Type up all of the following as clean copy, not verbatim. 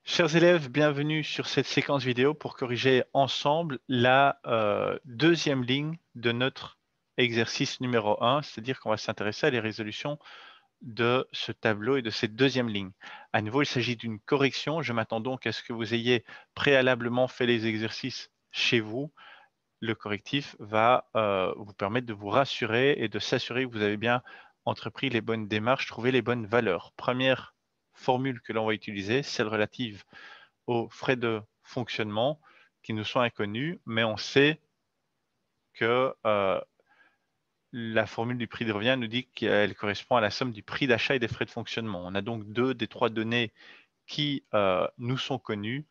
Chers élèves, bienvenue sur cette séquence vidéo pour corriger ensemble la deuxième ligne de notre exercice numéro 1, c'est-à-dire qu'on va s'intéresser à les résolutions de ce tableau et de cette deuxième ligne. À nouveau, il s'agit d'une correction. Je m'attends donc à ce que vous ayez préalablement fait les exercices chez vous. Le correctif va vous permettre de vous rassurer et de s'assurer que vous avez bien entrepris les bonnes démarches, trouvé les bonnes valeurs. Première formule que l'on va utiliser, celle relative aux frais de fonctionnement qui nous sont inconnus, mais on sait que la formule du prix de revient nous dit qu'elle correspond à la somme du prix d'achat et des frais de fonctionnement. On a donc deux des trois données qui nous sont connues.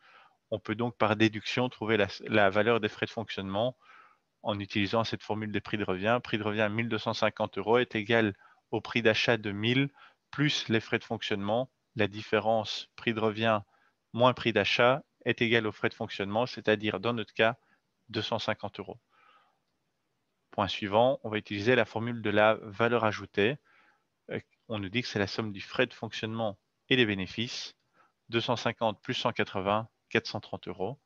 On peut donc par déduction trouver la valeur des frais de fonctionnement en utilisant cette formule des prix de revient. Prix de revient 1250 € est égal au prix d'achat de 1000 plus les frais de fonctionnement. La différence prix de revient moins prix d'achat est égal aux frais de fonctionnement, c'est-à-dire dans notre cas 250 €. Point suivant, on va utiliser la formule de la valeur ajoutée. On nous dit que c'est la somme du frais de fonctionnement et des bénéfices. 250 plus 180, 430 €.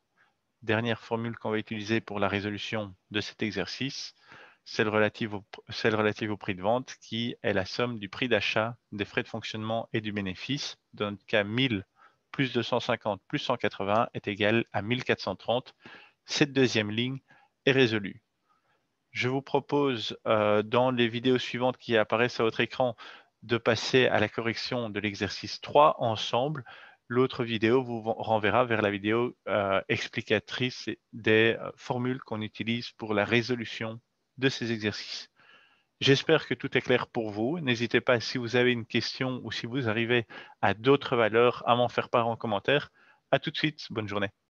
Dernière formule qu'on va utiliser pour la résolution de cet exercice, celle relative au prix de vente qui est la somme du prix d'achat, des frais de fonctionnement et du bénéfice. Dans notre cas, 1000 plus 250 plus 180 est égal à 1430. Cette deuxième ligne est résolue. Je vous propose dans les vidéos suivantes qui apparaissent à votre écran de passer à la correction de l'exercice 3 ensemble. L'autre vidéo vous renverra vers la vidéo explicatrice des formules qu'on utilise pour la résolution de ces exercices. J'espère que tout est clair pour vous. N'hésitez pas, si vous avez une question ou si vous arrivez à d'autres valeurs, à m'en faire part en commentaire. À tout de suite, bonne journée.